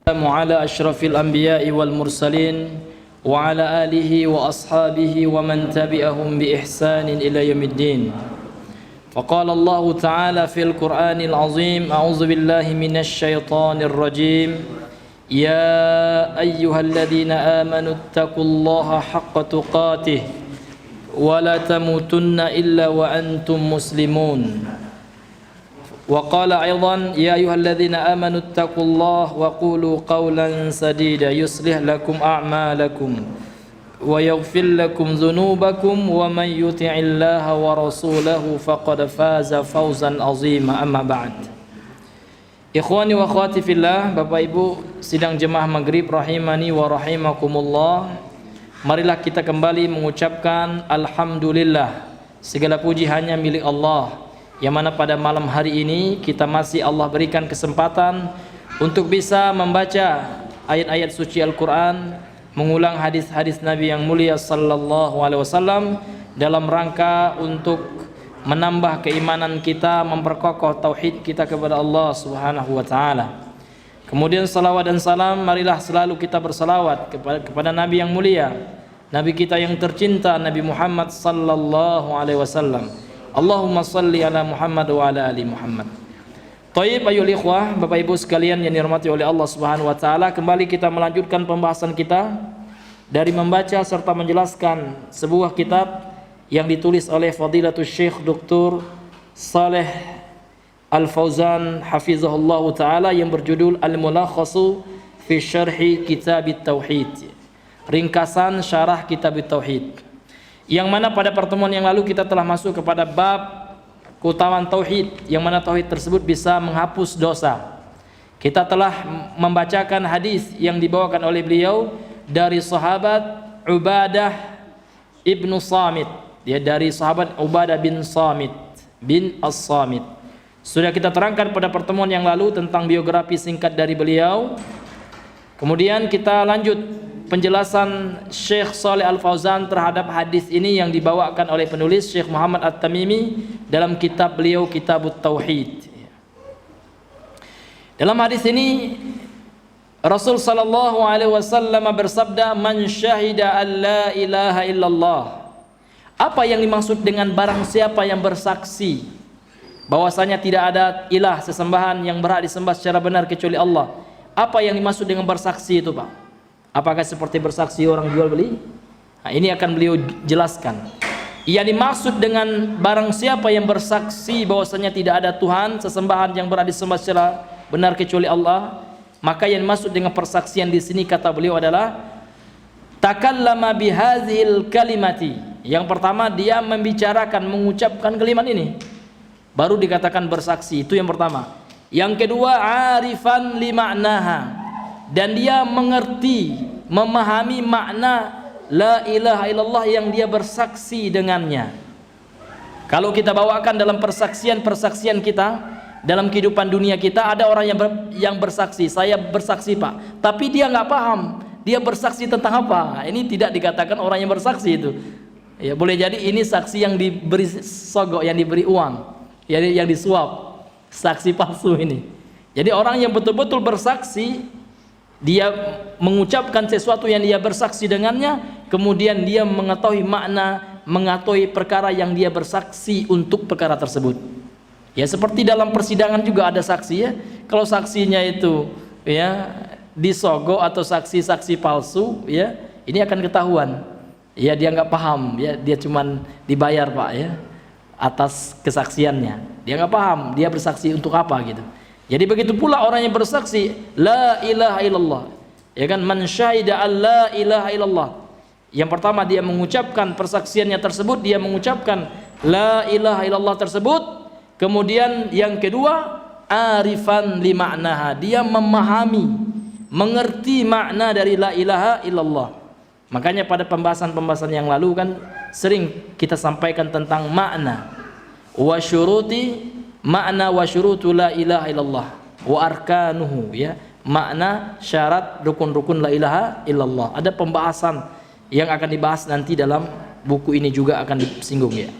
على أشرف الأنبياء والمرسلين وعلى آله وأصحابه ومن تبعهم بإحسان إلى يوم الدين. فقال الله تعالى في القرآن العظيم: أعوذ بالله من الشيطان الرجيم. يا أيها الذين آمنوا اتقوا الله حق تقاته ولا تموتن إلا وأنتم مسلمون. وقال أيضا: يا أيها الذين آمنوا اتقوا الله وقولوا قولا سديدا يصلح لكم أعمالكم ويغفر لكم ذنوبكم ومن يطع الله ورسوله فقد فاز فوزا عظيما. أما بعد. Ikhwani wa akhwati fillah, Bapak Ibu sidang jemaah maghrib rahimani wa rahimakumullah. Marilah kita kembali mengucapkan alhamdulillah. Segala puji hanya milik Allah, yang mana pada malam hari ini kita masih Allah berikan kesempatan untuk bisa membaca ayat-ayat suci Al-Quran, mengulang hadis-hadis Nabi yang mulia sallallahu alaihi wasallam dalam rangka untuk menambah keimanan kita, memperkokoh tauhid kita kepada Allah Subhanahu wa taala. Kemudian salawat dan salam, marilah selalu kita bersalawat kepada Nabi yang mulia, Nabi kita yang tercinta, Nabi Muhammad sallallahu alaihi wasallam. Allahumma salli ala Muhammad wa ala ali Muhammad. Taib ayol ikhwah, Bapak Ibu sekalian yang dirahmati oleh Allah Subhanahu wa taala, kembali kita melanjutkan pembahasan kita dari membaca serta menjelaskan sebuah kitab yang ditulis oleh Fadilatul Syekh Dr. Saleh Al-Fauzan hafizahullah taala yang berjudul Al-Mulakhasu fi Syarhi Kitab Tauhid. Ringkasan syarah Kitab Tauhid. Yang mana pada pertemuan yang lalu kita telah masuk kepada bab keutamaan tauhid, yang mana tauhid tersebut bisa menghapus dosa. Kita telah membacakan hadis yang dibawakan oleh beliau dari sahabat Ubadah ibnu Samit, ya, dari sahabat Ubadah bin Samit bin As-Samit. Sudah kita terangkan pada pertemuan yang lalu tentang biografi singkat dari beliau. Kemudian kita lanjut penjelasan Syekh Saleh Al-Fauzan terhadap hadis ini yang dibawakan oleh penulis Syekh Muhammad At-Tamimi dalam kitab beliau Kitabut Tauhid. Dalam hadis ini Rasul sallallahu alaihi wasallam bersabda, "Man syahida an la ilaha illallah." Apa yang dimaksud dengan barang siapa yang bersaksi bahwasanya tidak ada ilah sesembahan yang berhak disembah secara benar kecuali Allah? Apa yang dimaksud dengan bersaksi itu, Pak? Apakah seperti bersaksi orang jual beli? Nah, ini akan beliau jelaskan. Yang dimaksud dengan barang siapa yang bersaksi bahwasanya tidak ada Tuhan sesembahan yang berhak disembah secara benar kecuali Allah, maka yang dimaksud dengan persaksian di sini kata beliau adalah takallama bihadzil kalimati. Yang pertama, dia membicarakan, mengucapkan kalimat ini, baru dikatakan bersaksi. Itu yang pertama. Yang kedua, arifan li ma'naha, dan dia mengerti, memahami makna la ilaha illallah yang dia bersaksi dengannya. Kalau kita bawakan dalam persaksian kita dalam kehidupan dunia kita, ada orang yang bersaksi, saya bersaksi Pak, tapi dia nggak paham dia bersaksi tentang apa. Ini tidak dikatakan orang yang bersaksi itu. Ya, boleh jadi ini saksi yang diberi sogok, yang diberi uang, yang disuap, saksi palsu ini. Jadi orang yang betul-betul bersaksi, dia mengucapkan sesuatu yang dia bersaksi dengannya, kemudian dia mengetahui makna, mengetahui perkara yang dia bersaksi untuk perkara tersebut. Ya, seperti dalam persidangan juga ada saksi, ya. Kalau saksinya itu ya disogok atau saksi-saksi palsu, ya, ini akan ketahuan. Ya, dia nggak paham, ya, dia cuman dibayar Pak, ya, atas kesaksiannya. Dia nggak paham dia bersaksi untuk apa gitu. Jadi begitu pula orang yang bersaksi la ilaha illallah, ya kan, man syahida an la ilaha illallah. Yang pertama dia mengucapkan persaksiannya tersebut, dia mengucapkan la ilaha illallah tersebut. Kemudian yang kedua, arifan li ma'naha, dia memahami, mengerti makna dari la ilaha illallah. Makanya pada pembahasan-pembahasan yang lalu kan sering kita sampaikan tentang makna wa syuruti, makna wa syurutu la ilaha illallah wa arkanuhu, ya, makna syarat rukun-rukun la ilaha illallah. Ada pembahasan yang akan dibahas nanti dalam buku ini juga akan disinggung, ya.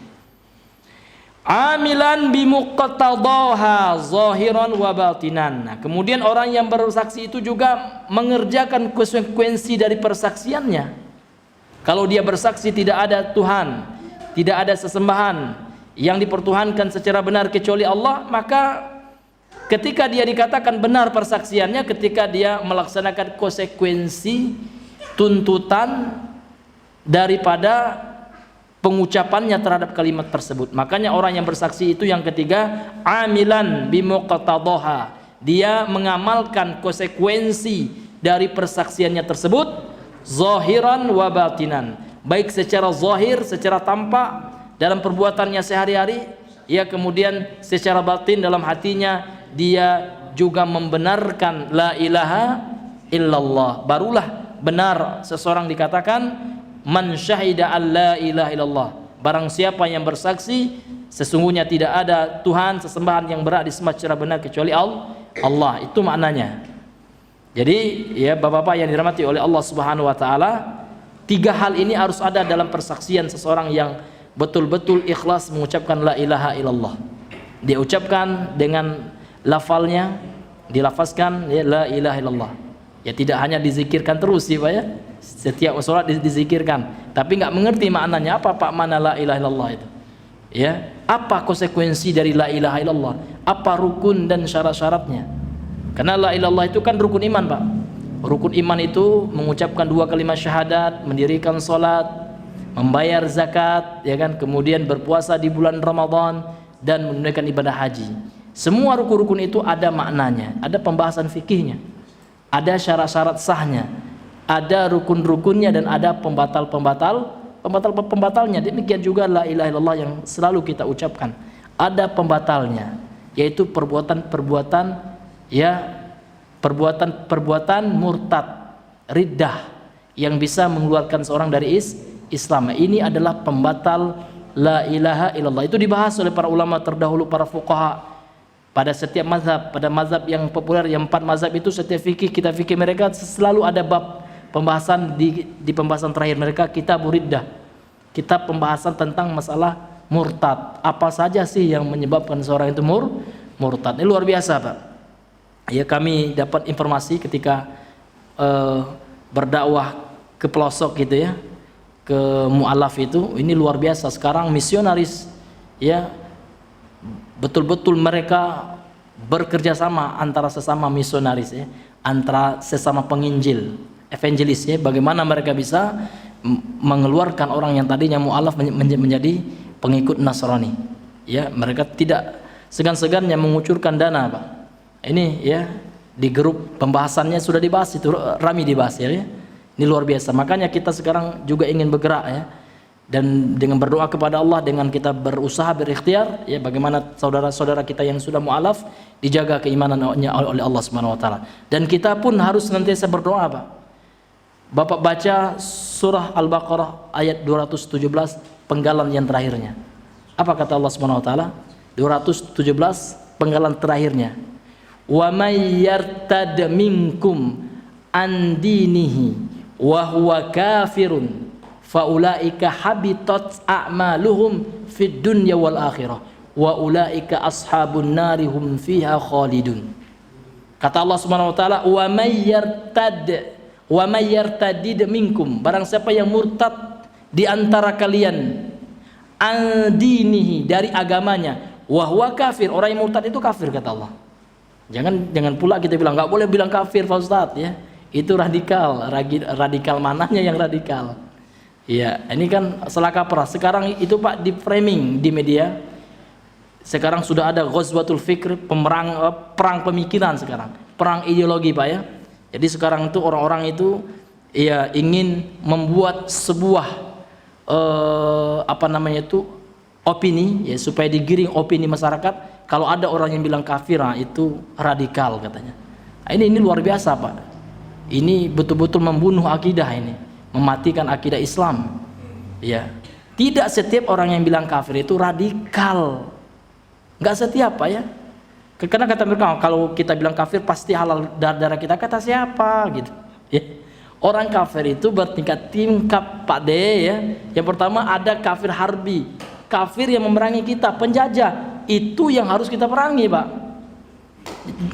amilan bimuqtadaha zahiran wa batinan. Nah, kemudian orang yang bersaksi itu juga mengerjakan konsekuensi dari persaksiannya. Kalau dia bersaksi tidak ada Tuhan, tidak ada sesembahan yang dipertuhankan secara benar kecuali Allah, maka ketika dia dikatakan benar persaksiannya, ketika dia melaksanakan konsekuensi tuntutan daripada pengucapannya terhadap kalimat tersebut. Makanya orang yang bersaksi itu yang ketiga, amilan bimuqtadaha, dia mengamalkan konsekuensi dari persaksiannya tersebut, zahiran wa batinan, baik secara zahir, secara tampak dalam perbuatannya sehari-hari, ya, kemudian secara batin dalam hatinya dia juga membenarkan la ilaha illallah. Barulah benar seseorang dikatakan man syahida an la ilaha illallah, barang siapa yang bersaksi sesungguhnya tidak ada Tuhan sesembahan yang berhak disembah secara benar kecuali Allah. Itu maknanya. Jadi ya bapak-bapak yang dirahmati oleh Allah Subhanahu wa taala, tiga hal ini harus ada dalam persaksian seseorang yang betul-betul ikhlas mengucapkan la ilaha illallah. Dia ucapkan dengan lafalnya, dilafazkan ya, la ilaha illallah. Ya tidak hanya dizikirkan terus sih Pak ya. Setiap sholat dizikirkan, tapi nggak mengerti maknanya apa Pak, mana la ilaha illallah itu. Ya, apa konsekuensi dari la ilaha illallah? Apa rukun dan syarat-syaratnya? Karena la ilaha illallah itu kan rukun iman Pak. Rukun iman itu mengucapkan dua kalimat syahadat, mendirikan sholat, membayar zakat, ya kan, kemudian berpuasa di bulan Ramadan dan menunaikan ibadah haji. Semua rukun-rukun itu ada maknanya, ada pembahasan fikihnya, ada syarat-syarat sahnya, ada rukun-rukunnya dan ada pembatalnya. Demikian juga la ilaha illallah yang selalu kita ucapkan, ada pembatalnya, yaitu perbuatan murtad, riddah, yang bisa mengeluarkan seorang dari Islam. Ini adalah pembatal la ilaha illallah. Itu dibahas oleh para ulama terdahulu, para fuqaha pada setiap mazhab. Pada mazhab yang populer, yang 4 mazhab itu, setiap kitab fikih mereka selalu ada bab pembahasan di pembahasan terakhir mereka, kitab riddah, kitab pembahasan tentang masalah murtad. Apa saja sih yang menyebabkan seorang itu murtad? Ini luar biasa Pak. Ya, kami dapat informasi ketika berdakwah ke pelosok gitu ya, ke mu'alaf itu, ini luar biasa. Sekarang misionaris ya, betul-betul mereka bekerja sama antara sesama misionaris ya, antara sesama penginjil, evangelis ya, bagaimana mereka bisa mengeluarkan orang yang tadinya mu'alaf menjadi pengikut Nasrani ya. Mereka tidak segan-segannya mengucurkan dana Pak. Ini ya, di grup pembahasannya sudah dibahas, itu ramai dibahas ya. Ini luar biasa. Makanya kita sekarang juga ingin bergerak ya, dan dengan berdoa kepada Allah, dengan kita berusaha berikhtiar ya, bagaimana saudara-saudara kita yang sudah mu'alaf dijaga keimanannya oleh Allah Subhanahu wa taala. Dan kita pun harus senantiasa berdoa Pak. Bapak baca surah Al-Baqarah ayat 217 penggalan yang terakhirnya. Apa kata Allah Subhanahu wa taala? 217 penggalan terakhirnya. Wa may yartad minkum an dinihi wa huwa kafirun faulaika habitat a'maluhum fid dunya wal akhirah wa ulaika ashabun nari hum fiha khalidun. Kata Allah Subhanahu wa taala, wa may yartadid minkum, barang siapa yang murtad di antara kalian, an dinihi, dari agamanya, wa huwa kafir, orang yang murtad itu kafir kata Allah. Jangan pula kita bilang nggak boleh bilang kafir Pak Ustadz ya, itu radikal. Radikal mananya yang radikal? Ya, ini kan salah kaprah. Sekarang itu Pak di framing di media. Sekarang sudah ada ghazwatul fikr, perang pemikiran sekarang, perang ideologi Pak ya. Jadi sekarang itu orang-orang itu ya ingin membuat sebuah opini ya, supaya digiring opini masyarakat. Kalau ada orang yang bilang kafir, itu radikal katanya. Nah, ini luar biasa Pak. Ini betul-betul membunuh akidah ini, mematikan akidah Islam. Ya, tidak setiap orang yang bilang kafir itu radikal. Enggak setiap Pak ya. Karena kata mereka, kalau kita bilang kafir pasti halal darah kita. Kata siapa gitu? Ya. Orang kafir itu bertingkat-tingkat Pak D ya. Yang pertama ada kafir harbi. Kafir yang memerangi kita, penjajah, itu yang harus kita perangi, Pak.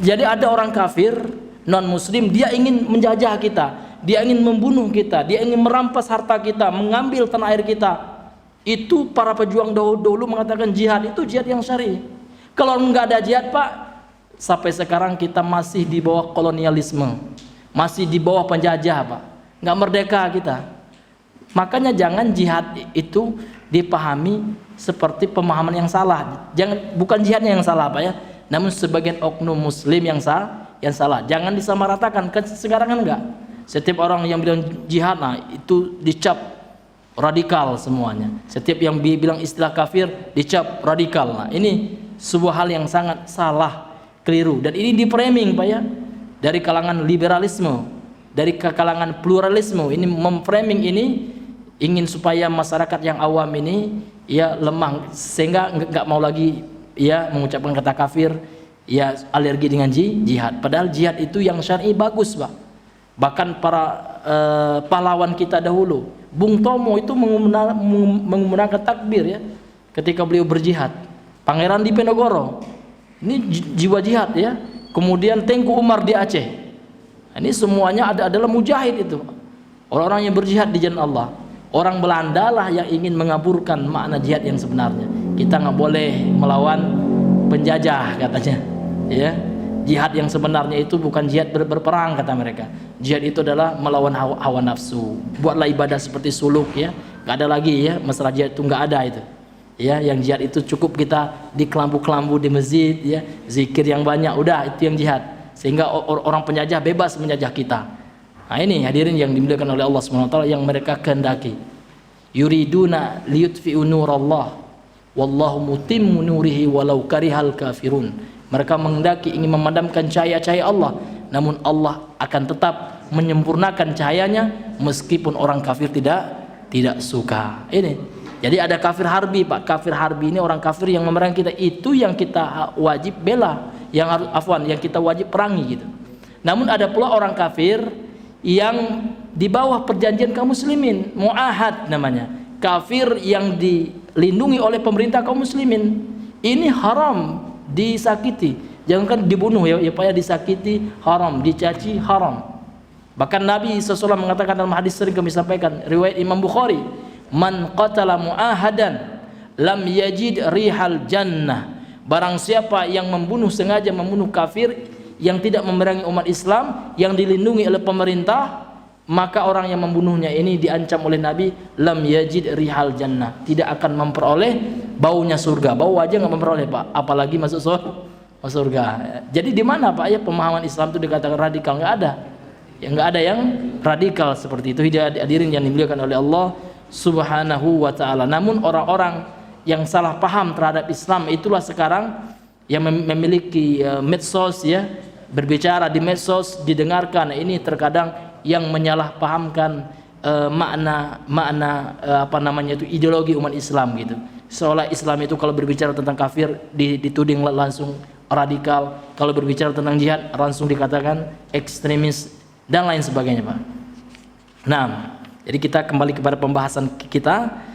Jadi ada orang kafir non muslim, dia ingin menjajah kita, dia ingin membunuh kita, dia ingin merampas harta kita, mengambil tanah air kita. Itu para pejuang dahulu mengatakan jihad itu jihad yang syar'i. Kalau nggak ada jihad, Pak, sampai sekarang kita masih di bawah kolonialisme, masih di bawah penjajah, Pak. Nggak merdeka kita. Makanya jangan jihad itu dipahami seperti pemahaman yang salah. Bukan jihadnya yang salah, Pak ya, namun sebagian oknum muslim yang salah. Jangan disamaratakan. Sekarang kan enggak. Setiap orang yang bilang jihad, nah itu dicap radikal semuanya. Setiap yang bilang istilah kafir dicap radikal. Nah, ini sebuah hal yang sangat salah, keliru, dan ini di-framing, Pak ya, dari kalangan liberalisme, dari kalangan pluralisme. Ini memframing ini ingin supaya masyarakat yang awam ini ya lemah, sehingga enggak mau lagi ya mengucapkan kata kafir, ya alergi dengan jihad. Padahal jihad itu yang syar'i bagus, Pak. Bahkan para pahlawan kita dahulu, Bung Tomo itu menggunakan takbir ya ketika beliau berjihad. Pangeran Diponegoro ini jiwa jihad ya. Kemudian Tengku Umar di Aceh. Ini semuanya adalah mujahid itu. Orang-orang yang berjihad di jalan Allah. Orang Belanda lah yang ingin mengaburkan makna jihad yang sebenarnya. Kita nggak boleh melawan penjajah katanya. Ya. Jihad yang sebenarnya itu bukan jihad berperang kata mereka. Jihad itu adalah melawan hawa nafsu. Buatlah ibadah seperti suluk ya. Gak ada lagi ya, masalah jihad itu nggak ada itu. Ya, yang jihad itu cukup kita di kelambu-kelambu di masjid ya, zikir yang banyak, udah itu yang jihad. Sehingga orang penjajah bebas menjajah kita. Nah, ini hadirin yang dimuliakan oleh Allah SWT yang mereka kehendaki. Yuriduna liyutfi'u nurallah wallahu mutimmu nurihi walau karihal kafirun. Mereka menghendaki ingin memadamkan cahaya-cahaya Allah, namun Allah akan tetap menyempurnakan cahayanya meskipun orang kafir tidak suka. Ini. Jadi ada kafir harbi, Pak. Kafir harbi ini orang kafir yang memerangi kita, itu yang kita wajib bela, yang harus yang kita wajib perangi gitu. Namun ada pula orang kafir yang di bawah perjanjian kaum muslimin, muahad namanya. Kafir yang dilindungi oleh pemerintah kaum muslimin. Ini haram disakiti, jangankan dibunuh ya Pak ya, disakiti haram, dicaci haram. Bahkan Nabi SAW mengatakan dalam hadis sering kami sampaikan, riwayat Imam Bukhari, man qatala muahadan lam yajid rihal jannah. Barang siapa yang sengaja membunuh kafir yang tidak memerangi umat Islam, yang dilindungi oleh pemerintah, maka orang yang membunuhnya ini diancam oleh Nabi, lam yajid rihal jannah, tidak akan memperoleh baunya surga. Bau aja nggak memperoleh, Pak, apalagi masuk surga. Jadi di mana, Pak ya, pemahaman Islam itu dikatakan radikal? Nggak ada. Ya, nggak ada yang radikal seperti itu. Hadirin yang dimuliakan oleh Allah Subhanahu wa ta'ala. Namun orang-orang yang salah paham terhadap Islam itulah sekarang yang memiliki medsos ya, berbicara di medsos, didengarkan. Ini terkadang yang menyalahpahamkan makna apa namanya itu, ideologi umat Islam gitu. Seolah Islam itu kalau berbicara tentang kafir dituding langsung radikal, kalau berbicara tentang jihad langsung dikatakan ekstremis dan lain sebagainya, Pak. Nah, jadi kita kembali kepada pembahasan kita.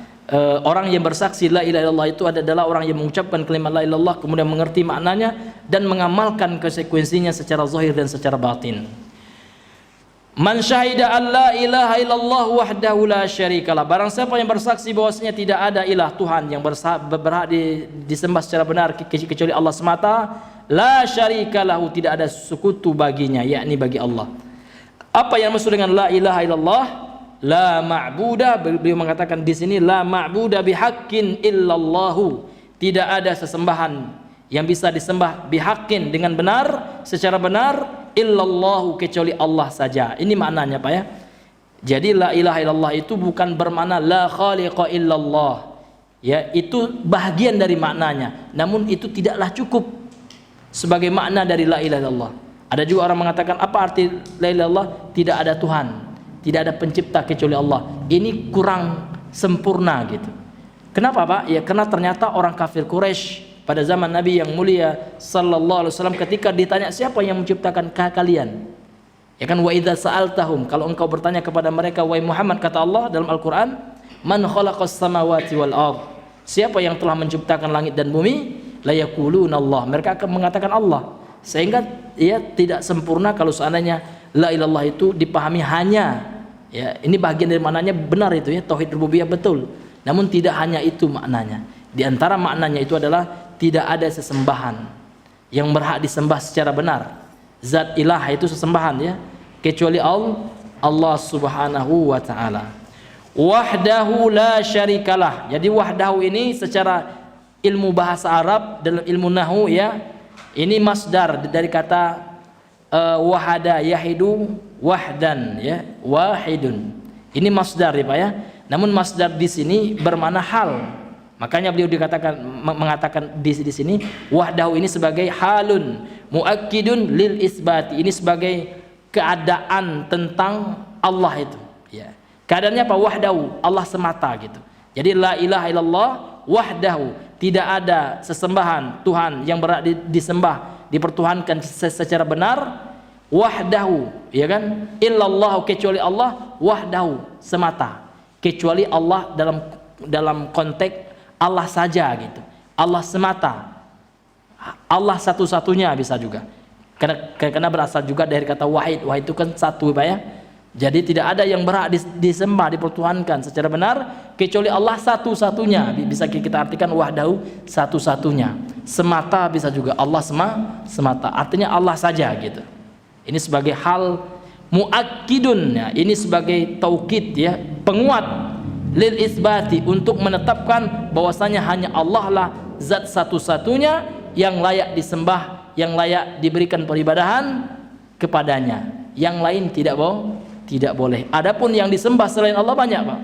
Orang yang bersaksi la ilaha illallah itu adalah orang yang mengucapkan kalimat la ilaha illallah, kemudian mengerti maknanya dan mengamalkan konsekuensinya secara zahir dan secara batin. Man syahida an la ilaha illallah wahdahu la syarikalah. Barang siapa yang bersaksi bahwasanya tidak ada ilah Tuhan yang berhak disembah secara benar kecuali Allah semata, la syarikalahu, tidak ada sekutu baginya, yakni bagi Allah. Apa yang maksud dengan la ilaha illallah? La ma'buda, beliau mengatakan di sini la ma'buda bihaqqin illallahu, tidak ada sesembahan yang bisa disembah bihaqqin dengan benar, secara benar, illallahu, kecuali Allah saja. Ini maknanya, Pak ya. Jadi la ilaha illallah itu bukan bermakna la khaliqa illallah. Ya, itu bahagian dari maknanya. Namun itu tidaklah cukup sebagai makna dari la ilaha illallah. Ada juga orang mengatakan apa arti la ilaha illallah? Tidak ada Tuhan, tidak ada pencipta kecuali Allah. Ini kurang sempurna gitu. Kenapa, Pak? Ya karena ternyata orang kafir Quraisy pada zaman Nabi yang mulia sallallahu alaihi wasallam ketika ditanya siapa yang menciptakan kalian, ya kan, wa idza sa'altahum, kalau engkau bertanya kepada mereka wahai Muhammad, kata Allah dalam Al-Qur'an, man khalaqas samawati wal ard, Siapa yang telah menciptakan langit dan bumi? La yaquluna Allah. Mereka akan mengatakan Allah. Sehingga ya tidak sempurna kalau seandainya la ilallah itu dipahami hanya, ya ini bagian dari maknanya benar itu ya, tauhid rububiyah betul. Namun tidak hanya itu maknanya. Di antara maknanya itu adalah tidak ada sesembahan yang berhak disembah secara benar. Zat ilah itu sesembahan ya, kecuali Allah Subhanahu wa taala. Wahdahu la syarikalah. Jadi wahdahu ini secara ilmu bahasa Arab dalam ilmu nahwu ya, ini masdar dari kata wahada yahidu wahdan ya, wahidun. Ini masdar ya Pak ya. Namun masdar di sini bermakna hal. Makanya beliau mengatakan di sini wahdahu ini sebagai halun muakkidun lil isbati. Ini sebagai keadaan tentang Allah itu ya. Keadaannya apa? Wahdahu, Allah semata gitu. Jadi la ilaha illallah wahdahu, tidak ada sesembahan Tuhan yang berhak disembah, dipertuhankan secara benar. Wahdahu, ya kan? Illallah, kecuali Allah. Wahdahu, semata. Kecuali Allah dalam konteks Allah saja gitu. Allah semata. Allah satu-satunya bisa juga. Karena berasal juga dari kata wahid. Wahid itu kan satu, Pak ya. Jadi tidak ada yang berhak disembah, dipertuhankan secara benar kecuali Allah satu-satunya. Bisa kita artikan wahdahu, satu-satunya. Semata bisa juga, Allah semata. Artinya Allah saja gitu. Ini sebagai hal muakkidun ya. Ini sebagai taukid ya, penguat lil isbati, untuk menetapkan bahwasanya hanya Allah lah zat satu-satunya yang layak disembah, yang layak diberikan peribadahan kepadanya. Yang lain tidak boleh. Adapun yang disembah selain Allah banyak, Pak.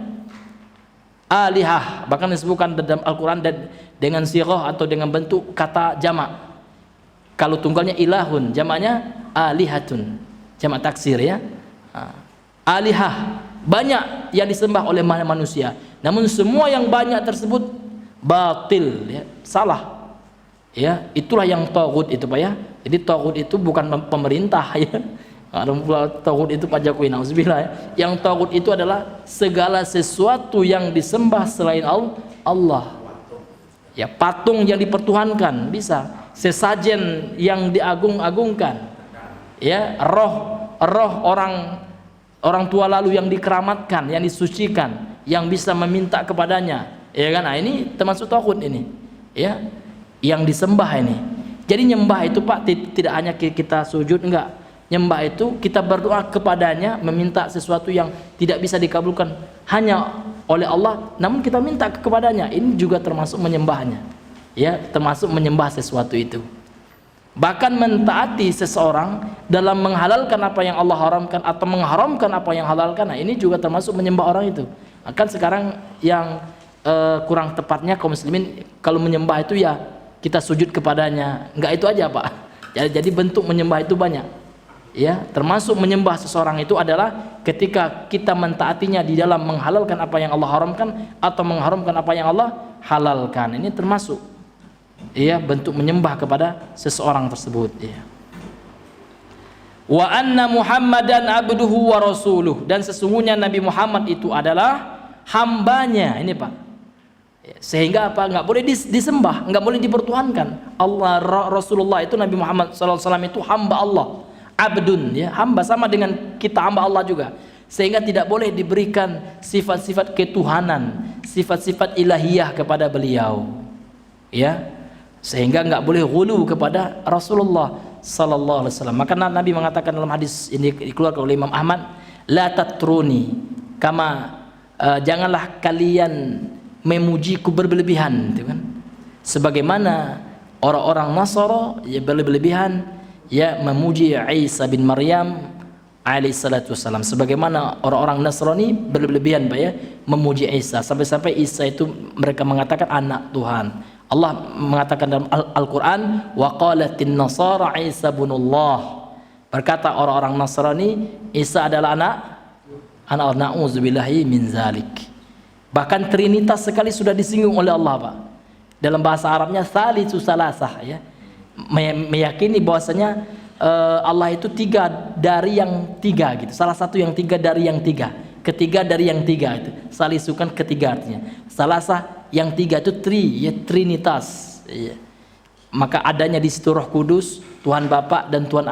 Alihah, bahkan disebutkan dalam Al-Qur'an dengan sirah atau dengan bentuk kata jamak. Kalau tunggalnya ilahun, jamaknya alihatun. Jamak taksir ya. Alihah, banyak yang disembah oleh manusia. Namun semua yang banyak tersebut batil ya, salah. Ya, itulah yang taghut itu, Pak ya. Jadi taghut itu bukan pemerintah ya. Taghut itu Pak Jokowi, nauzubillah ya. Yang taghut itu adalah segala sesuatu yang disembah selain Allah. Ya, patung yang dipertuhankan bisa, sesajen yang diagung-agungkan. Ya, roh orang tua lalu yang dikeramatkan, yang disucikan, yang bisa meminta kepadanya. Ya kan? Nah, ini termasuk taghut ini. Ya, yang disembah ini. Jadi nyembah itu Pak tidak hanya kita sujud, enggak. Nyembah itu kita berdoa kepadanya, meminta sesuatu yang tidak bisa dikabulkan hanya oleh Allah, namun kita minta kepadanya. Ini juga termasuk menyembahnya. Ya, termasuk menyembah sesuatu itu. Bahkan mentaati seseorang dalam menghalalkan apa yang Allah haramkan atau mengharamkan apa yang halalkan. Nah, ini juga termasuk menyembah orang itu. Akan sekarang yang kurang tepatnya kaum muslimin kalau menyembah itu ya kita sujud kepadanya. Enggak itu aja, Pak. Jadi bentuk menyembah itu banyak. Ya, termasuk menyembah seseorang itu adalah ketika kita mentaatinya di dalam menghalalkan apa yang Allah haramkan atau mengharamkan apa yang Allah halalkan. Ini termasuk ya bentuk menyembah kepada seseorang tersebut ya. Wa anna Muhammadan abduhu wa rasuluh, dan sesungguhnya Nabi Muhammad itu adalah hambanya. Ini Pak. Sehingga apa? Enggak boleh disembah, enggak boleh dipertuhankan. Allah, Rasulullah itu Nabi Muhammad sallallahu alaihi wasallam itu hamba Allah. Abdun ya, hamba sama dengan kita hamba Allah juga. Sehingga tidak boleh diberikan sifat-sifat ketuhanan, sifat-sifat ilahiyah kepada beliau. Ya. Sehingga enggak boleh ghulu kepada Rasulullah sallallahu alaihi wasallam. Maka Nabi mengatakan dalam hadis ini dikeluarkan oleh Imam Ahmad, la tatruni kama janganlah kalian memujiku berlebihan, gitu kan. Sebagaimana orang-orang Nasara ya berlebihan ya memuji Isa bin Maryam alaihi salatu wassalam, sebagaimana orang-orang Nasrani berlebihan Pak ya memuji Isa, sampai-sampai Isa itu mereka mengatakan anak Tuhan. Allah mengatakan dalam Al-Qur'an, wa qalatin nasara Isa ibnullah, berkata orang-orang Nasrani Isa adalah anak na'udzubillahi min zalik. Bahkan trinitas sekali sudah disinggung oleh Allah, Pak. Dalam bahasa Arabnya tsalitsu salasah ya, meyakini bahwasanya Allah itu tiga dari yang tiga gitu, salah satu yang tiga dari yang tiga. ketiga dari yang tiga itu. Salisukan ketiga artinya. Salasa yang tiga itu ya trinitas. Ya. Maka adanya di situ Roh Kudus, Tuhan Bapa dan Tuhan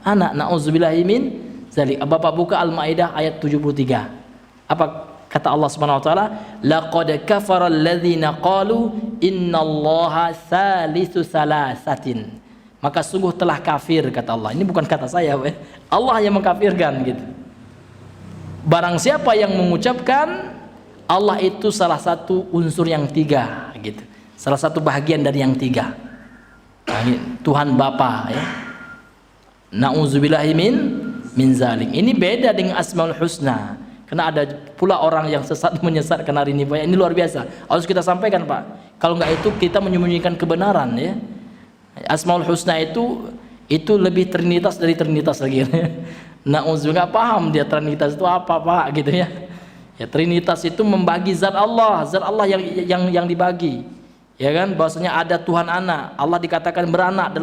Anak. Nauzubillahi min zalik. Bapak buka Al-Maidah ayat 73. Apa kata Allah Subhanahu wa taala? Laqad kafara alladzina qalu innallaha tsalitsu salasatin. Maka sungguh telah kafir, kata Allah. Ini bukan kata saya, Allah yang mengkafirkan gitu. Barang siapa yang mengucapkan Allah itu salah satu unsur yang tiga gitu. Salah satu bahagian dari yang tiga. Nah, Tuhan Bapa ya. Nauzubillahi min zalik. Ini beda dengan Asmaul Husna. Karena ada pula orang yang sesat menyesatkan hari ini, Pak. Ini luar biasa. Harus kita sampaikan, Pak. Kalau enggak itu kita menyembunyikan kebenaran ya. Asmaul Husna itu lebih trinitas dari trinitas lagi. Nauzubillah, enggak paham dia trinitas itu apa, Pak, gitu ya. Ya, trinitas itu membagi zat Allah yang dibagi. Ya kan, bahwasanya ada Tuhan Anak, Allah dikatakan beranak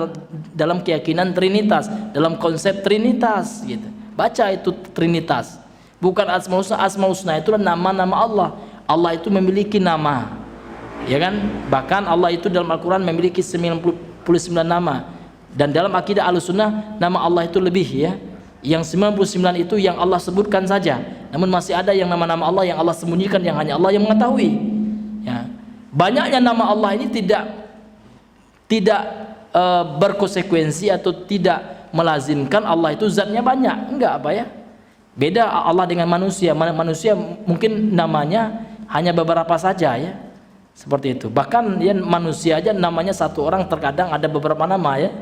dalam keyakinan Trinitas, dalam konsep Trinitas gitu. Baca itu Trinitas. Bukan Asmaul Husna. Asmaul Husna itu nama-nama Allah. Allah itu memiliki nama. Ya kan? Bahkan Allah itu dalam Al-Qur'an memiliki 99 nama. Dan dalam akidah Ahlussunnah nama Allah itu lebih ya. Yang 99 itu yang Allah sebutkan saja. Namun masih ada yang nama-nama Allah yang Allah sembunyikan, yang hanya Allah yang mengetahui. Ya. Banyaknya nama Allah ini tidak berkonsekuensi atau tidak melazimkan Allah itu zatnya banyak. Enggak apa ya. Beda Allah dengan manusia. Manusia mungkin namanya hanya beberapa saja ya. Seperti itu. Bahkan ya manusia aja namanya satu orang terkadang ada beberapa nama ya.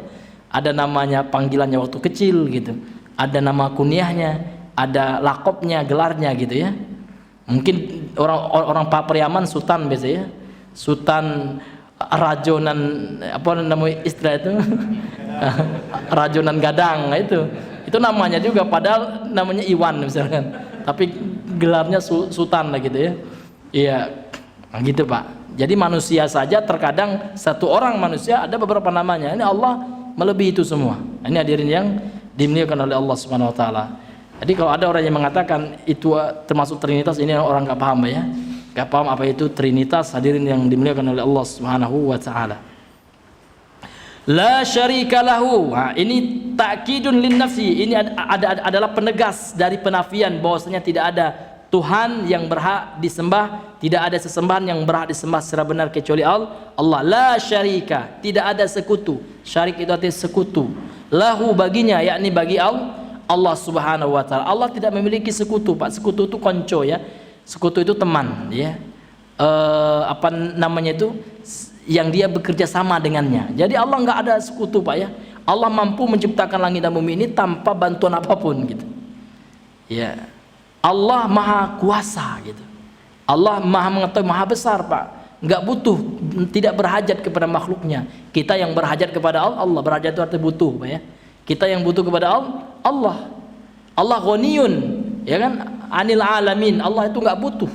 Ada namanya panggilannya waktu kecil gitu. Ada nama kunyahnya, ada lakopnya, gelarnya gitu ya. Mungkin orang Pariaman Sultan biasanya ya. Sultan Rajonan, apa namanya istilah itu? Rajonan Gadang itu namanya juga, padahal namanya Iwan misalkan, tapi gelarnya Sultan lah gitu ya. Iya, gitu Pak. Jadi manusia saja terkadang satu orang manusia ada beberapa namanya. Ini Allah melebihi itu semua. Ini hadirin yang dimuliakan oleh Allah Subhanahu Wa Taala. Jadi kalau ada orang yang mengatakan itu termasuk Trinitas, ini orang nggak paham ya. Gak paham apa itu Trinitas, hadirin yang dimuliakan oleh Allah Subhanahu wa taala. La syarika lahu. Nah, ini ta'kidun lin nafsi. Ini adalah penegas dari penafian bahwasanya tidak ada Tuhan yang berhak disembah, tidak ada sesembahan yang berhak disembah secara benar kecuali Allah. La syarika, tidak ada sekutu. Syarik itu artinya sekutu. Lahu baginya, yakni bagi Allah Subhanahu wa taala. Allah tidak memiliki sekutu, Pak. Sekutu itu konco ya. Sekutu itu teman ya. Apa namanya itu yang dia bekerja sama dengannya. Jadi Allah nggak ada sekutu, Pak ya. Allah mampu menciptakan langit dan bumi ini tanpa bantuan apapun gitu. Ya. Allah maha kuasa gitu. Allah maha mengetahui, maha besar, Pak. Nggak butuh, tidak berhajat kepada makhluknya. Kita yang berhajat kepada Allah. Berhajat itu artinya butuh, Pak ya. Kita yang butuh kepada Allah. Allah ghaniyun, ya kan? Anil alamin. Allah itu nggak butuh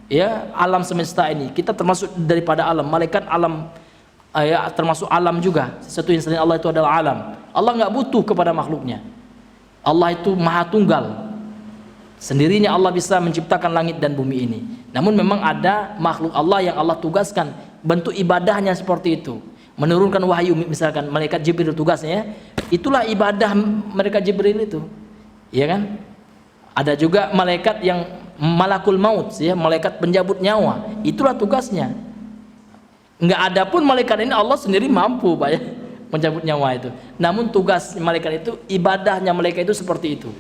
ya alam semesta ini. Kita termasuk daripada alam. Malaikat alam ya, termasuk alam juga. Sesuatu yang selain Allah itu adalah alam. Allah nggak butuh kepada makhluknya. Allah itu maha tunggal. Sendirinya Allah bisa menciptakan langit dan bumi ini. Namun memang ada makhluk Allah yang Allah tugaskan, bentuk ibadahnya seperti itu. Menurunkan wahyu, misalkan malaikat Jibril tugasnya, itulah ibadah malaikat Jibril itu. Ya kan? Ada juga malaikat yang malakul maut ya, malaikat penjabut nyawa. Itulah tugasnya. Enggak ada pun malaikat ini Allah sendiri mampu, Pak ya, mencabut nyawa itu. Namun tugas malaikat itu, ibadahnya malaikat itu seperti itu.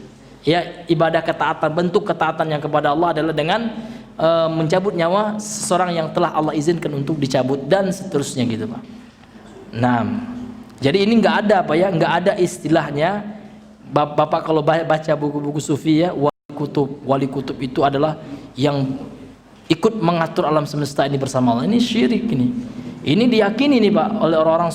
Ya, ibadah ketaatan, bentuk ketaatan yang kepada Allah adalah dengan mencabut nyawa seseorang yang telah Allah izinkan untuk dicabut dan seterusnya gitu, Pak. Nah, jadi ini enggak ada, Pak ya, enggak ada istilahnya. Bapak kalau baca buku-buku sufi ya, wali kutub itu adalah yang ikut mengatur alam semesta ini bersama Allah. Ini syirik ini. Ini diyakini nih, Pak, oleh orang-orang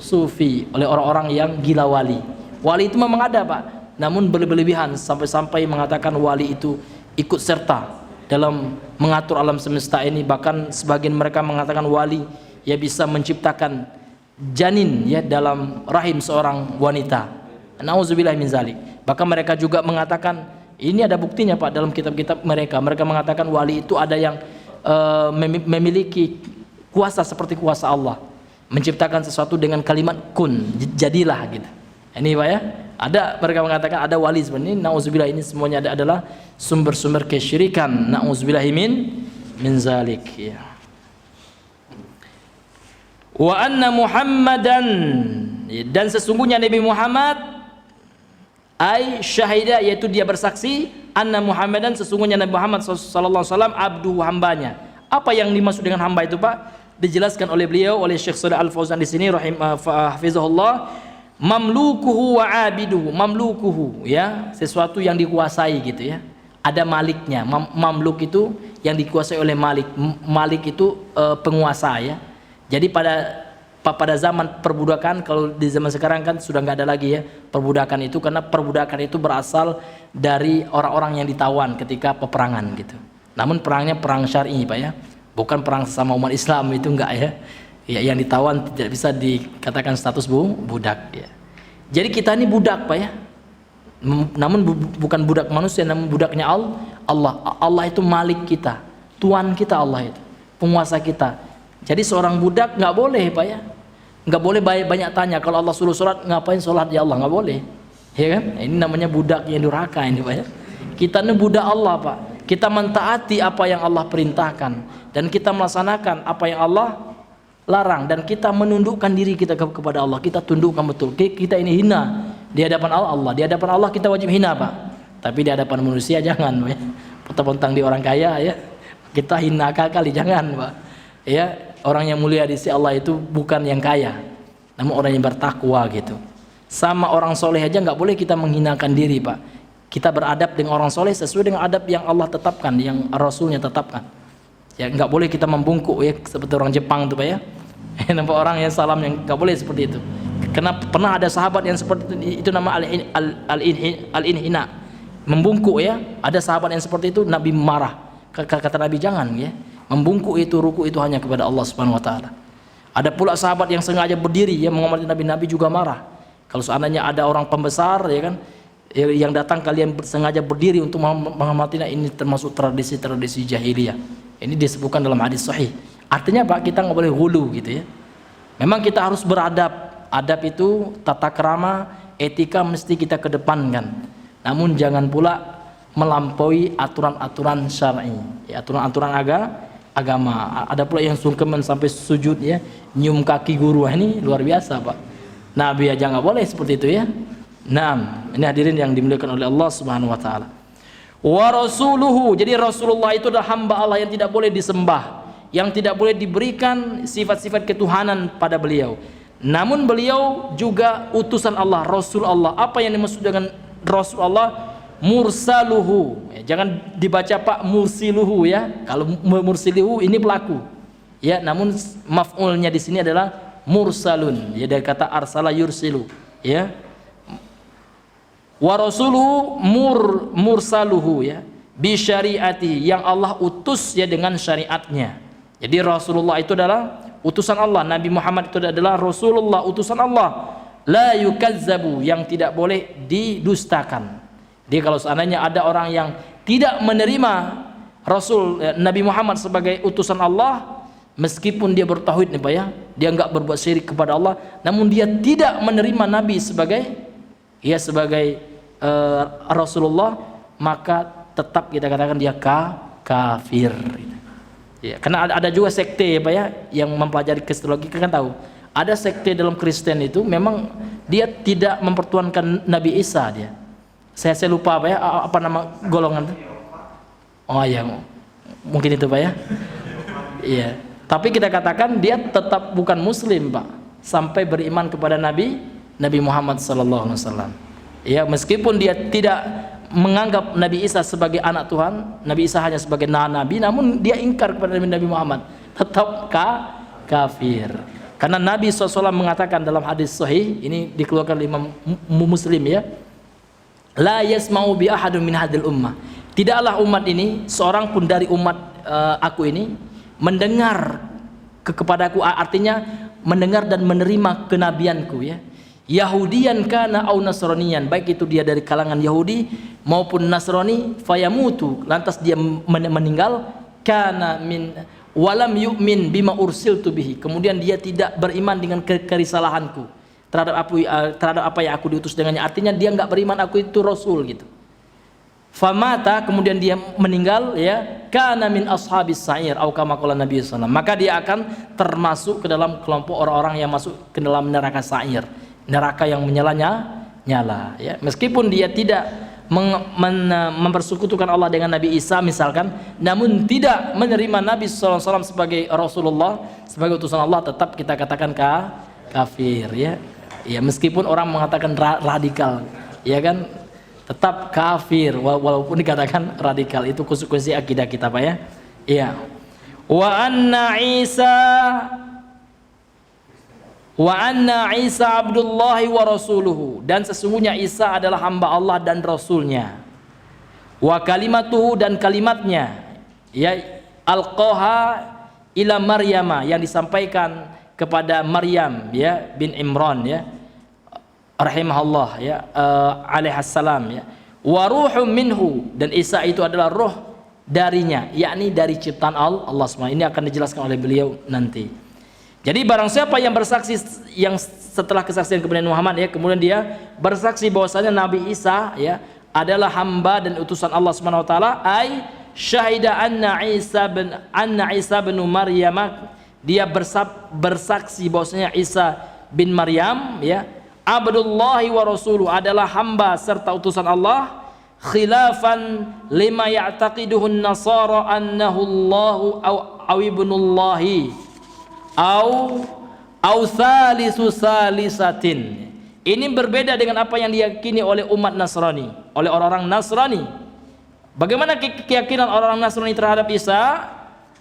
sufi, oleh orang-orang yang gila wali. Wali itu memang ada, Pak, namun berlebihan sampai mengatakan wali itu ikut serta dalam mengatur alam semesta ini. Bahkan sebagian mereka mengatakan wali ya bisa menciptakan janin ya dalam rahim seorang wanita. Nauzubillah min zalik. Bahkan mereka juga mengatakan Ini ada buktinya Pak dalam kitab-kitab mereka. Mereka mengatakan wali itu ada yang memiliki kuasa seperti kuasa Allah, menciptakan sesuatu dengan kalimat kun, jadilah gitu. Ini Pak ya, ada mereka mengatakan ada wali seperti ini. Nauzubillah, ini semuanya adalah sumber-sumber kesyirikan. Nauzubillahi min zalik ya. Wa anna Muhammadan, dan sesungguhnya Nabi Muhammad, ai syahida, yaitu dia bersaksi, anna Muhammadan, sesungguhnya Nabi Muhammad sallallahu alaihi wasallam, abdu, hambanya. Apa yang dimaksud dengan hamba itu Pak? Dijelaskan oleh beliau, oleh Syekh Shalih Al Fauzan di sini hafizahullah, mamlukuhu wa abiduhu. Mamlukuhu ya, sesuatu yang dikuasai gitu ya. Ada maliknya. Mamluk itu yang dikuasai oleh malik. Malik itu penguasa ya. Jadi pada zaman perbudakan, kalau di zaman sekarang kan sudah nggak ada lagi ya perbudakan itu, karena perbudakan itu berasal dari orang-orang yang ditawan ketika peperangan gitu. Namun perangnya perang syar'i Pak ya, bukan perang sesama umat Islam, itu enggak ya. Ya, yang ditawan tidak bisa dikatakan status budak ya. Jadi kita ini budak Pak ya, namun bukan budak manusia, namun budaknya Allah. Allah itu malik kita, tuan kita, Allah itu penguasa kita. Jadi seorang budak nggak boleh Pak ya, nggak boleh banyak tanya. Kalau Allah suruh sholat, ngapain sholat ya Allah, nggak boleh ya kan. Ini namanya budak yang durhaka ini Pak ya. Kita ini budak Allah Pak, kita mentaati apa yang Allah perintahkan dan kita melaksanakan apa yang Allah larang, dan kita menundukkan diri kita kepada Allah. Kita tundukkan betul. Kita ini hina di hadapan Allah. Di hadapan Allah kita wajib hina Pak, tapi di hadapan manusia jangan Pak ya. Pontang-pontang di orang kaya ya, kita hina kali jangan Pak ya. Orang yang mulia di sisi Allah itu bukan yang kaya, namun orang yang bertakwa gitu. Sama orang soleh aja nggak boleh kita menghinakan diri Pak. Kita beradab dengan orang soleh sesuai dengan adab yang Allah tetapkan, yang Rasulnya tetapkan. Ya nggak boleh kita membungkuk ya seperti orang Jepang tuh Pak ya. Nampak orang yang salam, yang nggak boleh seperti itu. Karena pernah ada sahabat yang seperti itu, nama al-inhina, membungkuk ya. Ada sahabat yang seperti itu, Nabi marah. Kata Nabi jangan ya. Membungkuk itu, ruku itu hanya kepada Allah Subhanahu wa taala. Ada pula sahabat yang sengaja berdiri ya menghormati Nabi juga marah. Kalau seandainya ada orang pembesar ya kan yang datang, kalian sengaja berdiri untuk menghormatinya, ini termasuk tradisi jahiliyah. Ini disebutkan dalam hadis sahih. Artinya Pak, kita nggak boleh hulu gitu ya. Memang kita harus beradab. Adab itu tata krama, etika mesti kita kedepankan. Namun jangan pula melampaui aturan-aturan syar'i, ya, aturan-aturan agama. Ada pula yang sungkeman sampai sujud ya, nyium kaki guru. Ini luar biasa Pak. Nabi aja nggak boleh seperti itu ya. Nah, ini hadirin yang dimuliakan oleh Allah Subhanahu wa taala. Wa rasuluhu, jadi Rasulullah itu adalah hamba Allah yang tidak boleh disembah, yang tidak boleh diberikan sifat-sifat ketuhanan pada beliau. Namun beliau juga utusan Allah, Rasul Allah. Apa yang dimaksud dengan Rasul Allah? Mursaluhu ya, jangan dibaca Pak mursiluhu ya. Kalau mursiluhu ini pelaku ya, namun maf'ulnya di sini adalah mursalun ya, dari kata arsala yursilu ya. Wa rasuluhu mursaluhu ya, bi syariati, yang Allah utus ya dengan syariatnya. Jadi Rasulullah itu adalah utusan Allah, Nabi Muhammad itu adalah Rasulullah, utusan Allah. La yukazzabu, yang tidak boleh didustakan. Jadi kalau seandainya ada orang yang tidak menerima Rasul Nabi Muhammad sebagai utusan Allah, meskipun dia bertauhid nih Pak ya, dia enggak berbuat syirik kepada Allah, namun dia tidak menerima Nabi sebagai Rasulullah, maka tetap kita katakan dia kafir. Ya, karena ada juga sekte ya Pak ya, yang mempelajari kristologi kan tahu. Ada sekte dalam Kristen itu memang dia tidak mempertuankan Nabi Isa dia. Saya lupa Pak ya, apa nama golongan itu? Oh ya, mungkin itu Pak ya. Iya. Tapi kita katakan dia tetap bukan Muslim Pak, sampai beriman kepada Nabi Muhammad SAW. Ya, meskipun dia tidak menganggap Nabi Isa sebagai anak Tuhan, Nabi Isa hanya sebagai nabi, namun dia ingkar kepada Nabi Muhammad, tetap kafir. Karena Nabi SAW mengatakan dalam hadis sahih, ini dikeluarkan oleh Imam Muslim ya, la yasma'u bi ahadun min hadil ummah, tidaklah umat ini, seorang pun dari umat aku ini kepadaku, artinya mendengar dan menerima kenabianku ya, Yahudiyan kana au Nasraniyan, baik itu dia dari kalangan Yahudi maupun Nasrani, fayamutu, lantas dia meninggal, kana min walam yu'min bima ursiltu bihi, kemudian dia tidak beriman dengan kerisalahanku, terhadap apa yang aku diutus dengannya, artinya dia enggak beriman aku itu rasul gitu. Famata, kemudian dia meninggal, ya, kana min ashabis sa'ir au kama qala Nabi sallallahu alaihi wasallam, maka dia akan termasuk ke dalam kelompok orang-orang yang masuk ke dalam neraka sa'ir, neraka yang nyala, ya. Meskipun dia tidak mempersekutukan Allah dengan Nabi Isa misalkan, namun tidak menerima Nabi sallallahu alaihi wasallam sebagai Rasulullah, sebagai utusan Allah, tetap kita katakan kafir, ya. Ya, meskipun orang mengatakan radikal, ya kan, tetap kafir walaupun dikatakan radikal. Itu konsekuensi akidah kita, Pak, ya. Iya. Wa anna Isa Abdullahi wa rasuluhu, dan sesungguhnya Isa adalah hamba Allah dan rasulnya. Wa kalimatuhu, dan kalimatnya, ya, alqaha ila Maryama, yang disampaikan kepada Maryam, ya, bin Imran, ya, rahimahullah, ya, alaihassalam, ya. Wa ruhum minhu, dan Isa itu adalah roh darinya, yakni dari ciptaan Allah SWT. Ini akan dijelaskan oleh beliau nanti. Jadi barang siapa yang bersaksi, yang setelah kesaksian kebenaran Muhammad, ya, kemudian dia bersaksi bahwasanya Nabi Isa, ya, adalah hamba dan utusan Allah Subhanahu wa taala, ai syahida anna Isa bin Maryam, dia bersaksi bahwasanya Isa bin Maryam, ya, Abdullahi wa rasuluh, adalah hamba serta utusan Allah, khilafan lima ya'taqiduhu an-nasara annahu Allahu aw ibnullahi au salisu salisatin. Ini berbeda dengan apa yang diyakini oleh umat Nasrani, oleh orang-orang Nasrani. Bagaimana keyakinan orang-orang Nasrani terhadap Isa?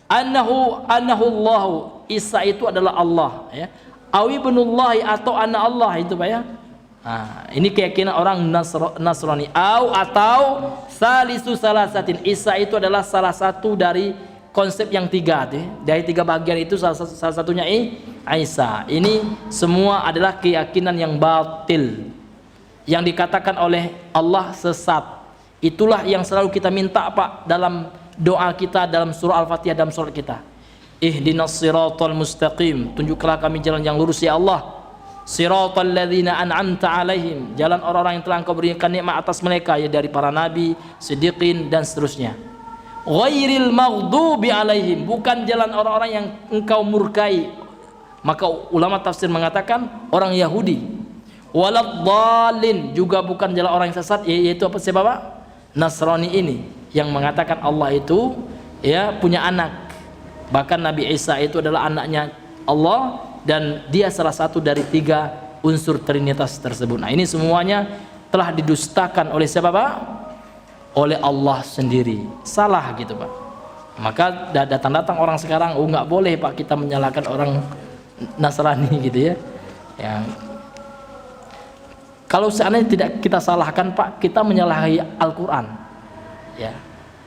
Annahu Allahu, Isa itu adalah Allah, ya. Awi ibnullahi, atau anak Allah, itu, Pak, ya. Nah, ini keyakinan orang Nasrani. Atau salisu salasatin, Isa itu adalah salah satu dari konsep yang tiga, dari tiga bagian itu salah satunya Isa. Ini semua adalah keyakinan yang batil, yang dikatakan oleh Allah sesat. Itulah yang selalu kita minta, Pak, dalam doa kita, dalam surah Al-Fatihah, dalam surat kita. Ihdinas siratal mustaqim, tunjuklah kami jalan yang lurus, ya Allah. Siratal ladzina an'amta alaihim, jalan orang-orang yang telah Engkau berikan nikmat atas mereka, ya, dari para nabi, siddiqin, dan seterusnya. Ghairil maghdubi alaihim, bukan jalan orang-orang yang Engkau murkai. Maka ulama tafsir mengatakan orang Yahudi. Waladhdallin, juga bukan jalan orang yang sesat, yaitu apa, siapa, Pak? Nasrani ini yang mengatakan Allah itu, ya, punya anak. Bahkan Nabi Isa itu adalah anaknya Allah, dan dia salah satu dari tiga unsur Trinitas tersebut. Nah, ini semuanya telah didustakan oleh siapa, Pak? Oleh Allah sendiri. Salah gitu, Pak. Maka datang orang sekarang, nggak boleh, Pak, kita menyalahkan orang Nasrani gitu, ya. Yang kalau seandainya tidak kita salahkan, Pak, kita menyalahi Al-Quran, ya.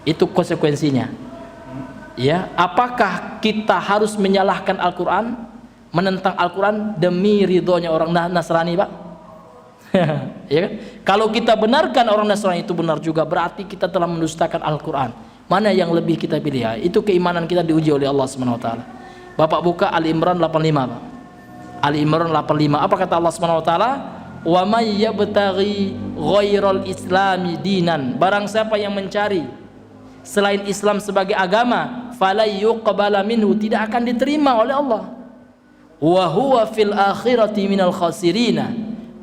Itu konsekuensinya. Ya, apakah kita harus menyalahkan Al-Quran, menentang Al-Quran demi ridhonya orang Nasrani, Pak? Ya kan? Kalau kita benarkan orang Nasrani itu benar juga, berarti kita telah mendustakan Al-Quran. Mana yang lebih kita pilih, ya? Itu keimanan kita diuji oleh Allah Subhanahu wa taala. Bapak buka Ali Imran 85, Pak. Ali Imran 85. Apa kata Allah Subhanahu wa taala? Wa may yabtaghi ghairal islami dinan, barang siapa yang mencari selain Islam sebagai agama, fala yuqbala minhu, tidak akan diterima oleh Allah. Wa huwa fil akhirati minal khasirina,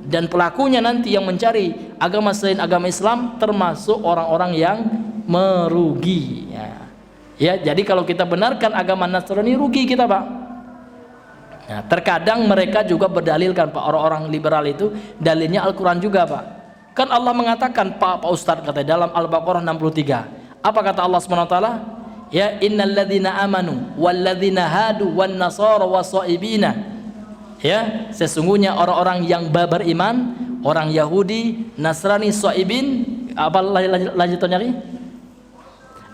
dan pelakunya nanti yang mencari agama selain agama Islam termasuk orang-orang yang merugi, ya. Ya, jadi kalau kita benarkan agama Nasrani, rugi kita, Pak. Nah, terkadang mereka juga berdalilkan, Pak, orang-orang liberal itu dalilnya Al-Quran juga, Pak. Kan Allah mengatakan, Pak Ustadz, kata dalam Al-Baqarah 63. Apa kata Allah SWT? Ya, innalladzina amanu walladzina hadu wan nasara wasaibina. Ya, sesungguhnya orang-orang yang beriman, orang Yahudi, Nasrani, saibin, apa lanjutannya lagi?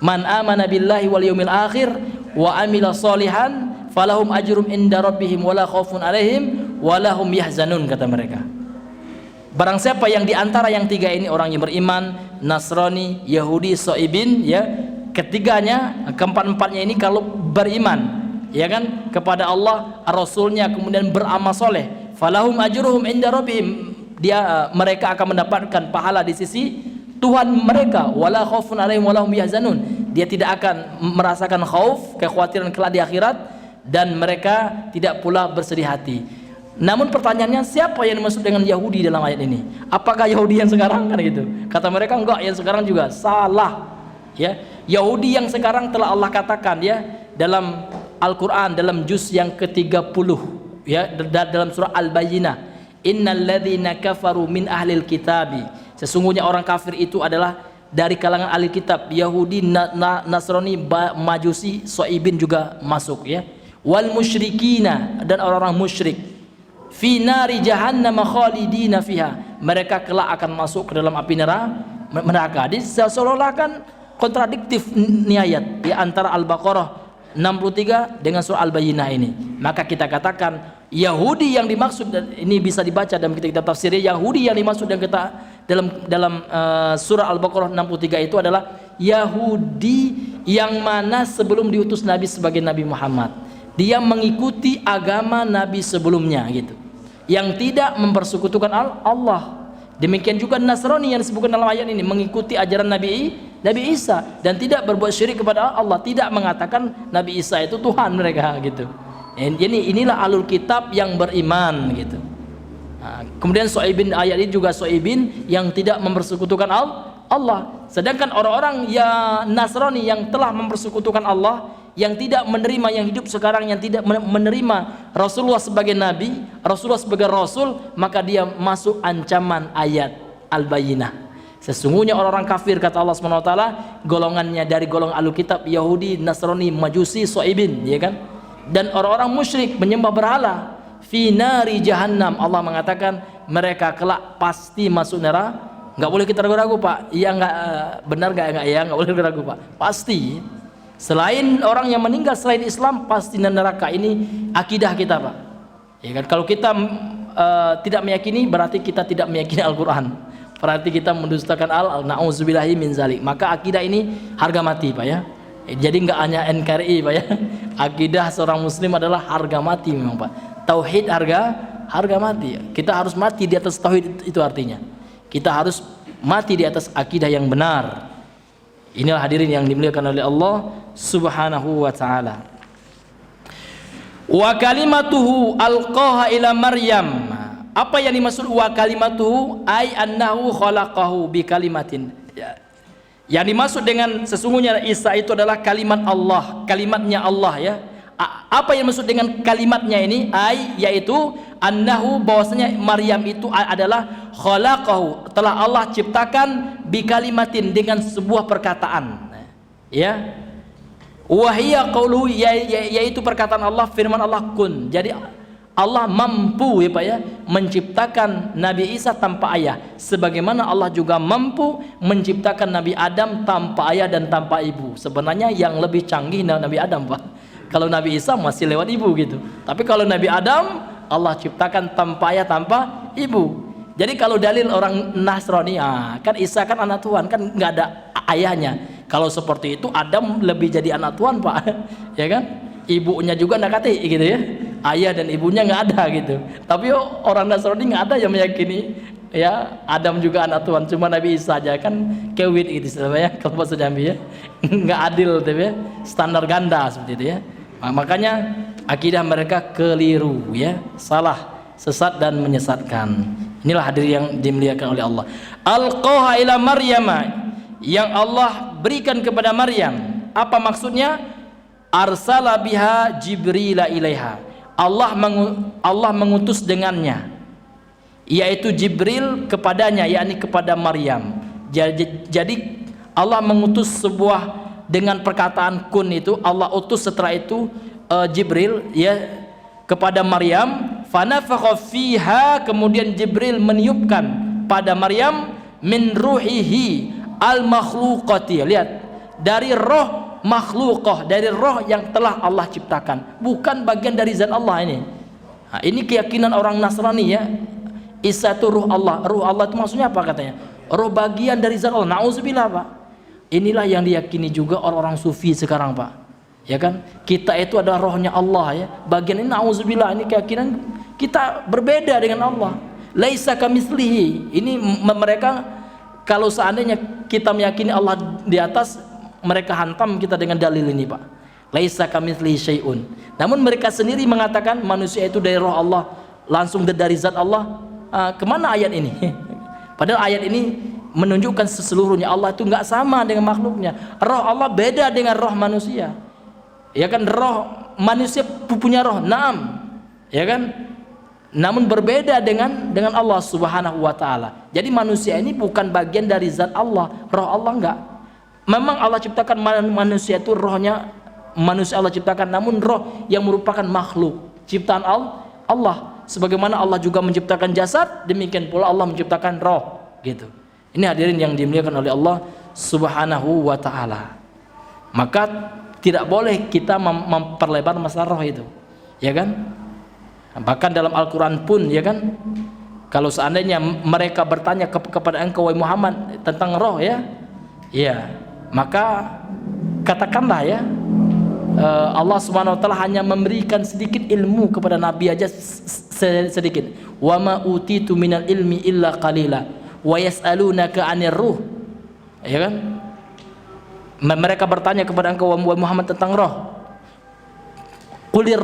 Man amana billahi wal yaumil akhir wa amila sholihan falahum ajrum inda rabbihim wala khaufun alaihim wala hum yahzanun, kata mereka. Barang siapa yang di antara yang tiga ini orang yang beriman, Nasrani, Yahudi, Soibin, ya, ketiganya, keempat-empatnya ini kalau beriman, ya kan, kepada Allah, Rasulnya, kemudian beramal soleh, falahum ajruhum inda rabbihim, mereka akan mendapatkan pahala di sisi Tuhan mereka, wala khaufun alaihim wala hum yahzanun. Dia tidak akan merasakan khauf, kekhawatiran kelak di akhirat, dan mereka tidak pula bersedih hati. Namun pertanyaannya, siapa yang dimaksud dengan Yahudi dalam ayat ini? Apakah Yahudi yang sekarang, kan gitu? Kata mereka enggak, yang sekarang juga salah. Ya, Yahudi yang sekarang telah Allah katakan, ya, dalam Al-Qur'an dalam juz yang ke-30, ya, dalam surah Al-Bayyinah, innalladzina kafaru min ahlil kitabi, sesungguhnya orang kafir itu adalah dari kalangan ahli kitab, Yahudi, Nasrani, Majusi, Soibin juga masuk, ya, wal musyrikina, dan orang-orang musyrik, fi nari jahannam khalidina fiha, mereka kelak akan masuk ke dalam api neraka. Jadi seolah-olah kan kontradiktif nih ayat, ya, antara Al-Baqarah 63 dengan surah Al-Bayyinah ini. Maka kita katakan Yahudi yang dimaksud, dan ini bisa dibaca dalam kitab tafsirnya, Yahudi yang dimaksud yang kita dalam surah Al-Baqarah 63 itu adalah Yahudi yang mana sebelum diutus Nabi sebagai Nabi Muhammad, dia mengikuti agama Nabi sebelumnya, gitu, yang tidak mempersekutukan Allah. Demikian juga Nasrani yang disebutkan dalam ayat ini, mengikuti ajaran Nabi Isa dan tidak berbuat syirik kepada Allah, tidak mengatakan Nabi Isa itu Tuhan mereka, gitu. Jadi inilah alul kitab yang beriman, gitu. Nah, kemudian Soibin, ayat ini juga Soibin yang tidak mempersekutukan Allah. Sedangkan orang-orang yang Nasrani yang telah mempersekutukan Allah, yang tidak menerima, yang hidup sekarang yang tidak menerima Rasulullah sebagai Nabi, Rasulullah sebagai Rasul, maka dia masuk ancaman ayat Al-Bayyinah. Sesungguhnya orang-orang kafir, kata Allah SWT, golongannya dari golongan ahlu kitab, Yahudi, Nasrani, Majusi, Soibin, ya kan? Dan orang-orang musyrik menyembah berhala, fi nari jahannam, Allah mengatakan mereka kelak pasti masuk neraka. Nggak boleh kita ragu-ragu, Pak. Iya nggak, benar nggak ya, nggak boleh ragu, Pak. Pasti. Selain orang yang meninggal selain Islam pasti neraka. Ini akidah kita, Pak. Ya kan? Kalau kita tidak meyakini, berarti kita tidak meyakini Al-Quran. Berarti kita mendustakan na'udzubillahi min zalik. Maka akidah ini harga mati, Pak, ya. Jadi nggak hanya NKRI, Pak, ya. Akidah seorang Muslim adalah harga mati memang, Pak. Tauhid harga mati. Kita harus mati di atas tauhid, itu artinya. Kita harus mati di atas akidah yang benar. Inilah hadirin yang dimuliakan oleh Allah Subhanahu wa ta'ala. Wa kalimatuhu alqaha ila Maryam. Apa yang dimaksud wa kalimatuhu? Ay annahu khalaqahu bi kalimatin. Yang dimaksud dengan sesungguhnya Isa itu adalah kalimat Allah, kalimatnya Allah, ya. Apa yang dimaksud dengan kalimatnya ini? Ay, yaitu annahu, bahwasanya Maryam itu adalah khalaqahu, telah Allah ciptakan bi kalimatin, dengan sebuah perkataan, ya. Wahia qauluhu, yaitu perkataan Allah, firman Allah, kun. Jadi Allah mampu, ya Pak, ya, menciptakan Nabi Isa tanpa ayah, sebagaimana Allah juga mampu menciptakan Nabi Adam tanpa ayah dan tanpa ibu. Sebenarnya yang lebih canggih Nabi Adam, Pak. Kalau Nabi Isa masih lewat ibu, gitu. Tapi kalau Nabi Adam, Allah ciptakan tanpa ayah, tanpa ibu. Jadi kalau dalil orang Nasrani, kan Isa kan anak Tuhan, kan nggak ada ayahnya. Kalau seperti itu Adam lebih jadi anak Tuhan, Pak. Ya kan? Ibunya juga nggak kati, gitu ya. Ayah dan ibunya nggak ada, gitu. Tapi orang Nasrani nggak ada yang meyakini, ya, Adam juga anak Tuhan, cuma Nabi Isa aja, kan kewit gitu istilahnya, kalau bahasa Jambi, ya. Nggak adil, tapi ya, standar ganda seperti itu, ya. Makanya akidah mereka keliru, ya, salah, sesat dan menyesatkan. Inilah hadirin yang dimuliakan oleh Allah. Alqaha ila Maryam, yang Allah berikan kepada Maryam. Apa maksudnya? Arsala biha Jibril ilaiha. Allah mengutus dengannya, yaitu Jibril kepadanya, yakni kepada Maryam. Jadi Allah mengutus sebuah, dengan perkataan kun itu Allah utus setelah itu Jibril, ya, kepada Maryam. Fanafakha fiha, kemudian Jibril meniupkan pada Maryam min ruhihi al makhluqati. Lihat, dari roh makhluqah, dari roh yang telah Allah ciptakan, bukan bagian dari zat Allah ini. Nah, ini keyakinan orang Nasrani, ya. Isa itu ruh Allah. Ruh Allah itu maksudnya apa katanya? Ruh bagian dari zat Allah. Nauzubillah, Pak. Inilah yang diyakini juga orang-orang sufi sekarang, Pak. Ya kan? Kita itu adalah rohnya Allah ya. Bagian ini nauzubillah, ini keyakinan kita berbeda dengan Allah. Laisa kamitslihi. Ini mereka kalau seandainya kita meyakini Allah di atas, mereka hantam kita dengan dalil ini, Pak. Laisa kamitslihi syai'un. Namun mereka sendiri mengatakan manusia itu dari roh Allah, langsung dari zat Allah. Kemana ayat ini? Padahal ayat ini menunjukkan seluruhnya Allah itu nggak sama dengan makhluknya. Roh Allah beda dengan roh manusia. Ya kan, roh manusia punya roh, naam. Ya kan? Namun berbeda dengan Allah Subhanahu wa taala. Jadi manusia ini bukan bagian dari zat Allah, roh Allah enggak. Memang Allah ciptakan manusia itu rohnya manusia Allah ciptakan, namun roh yang merupakan makhluk ciptaan Allah. Sebagaimana Allah juga menciptakan jasad, demikian pula Allah menciptakan roh, gitu. Ini hadirin yang dimuliakan oleh Allah Subhanahu wa taala. Maka tidak boleh kita memperlebar masalah roh itu. Ya kan? Bahkan dalam Al-Qur'an pun, ya kan? Kalau seandainya mereka bertanya kepada engkau wahai Muhammad tentang roh, ya. Ya, maka katakanlah ya, Allah Subhanahu wa taala hanya memberikan sedikit ilmu kepada nabi aja, sedikit. Wa ma utitu minal ilmi illa qalila wa yas'alunaka 'anir ruh. Ya kan? Mereka bertanya kepada engkau wahai Muhammad tentang roh. Qulir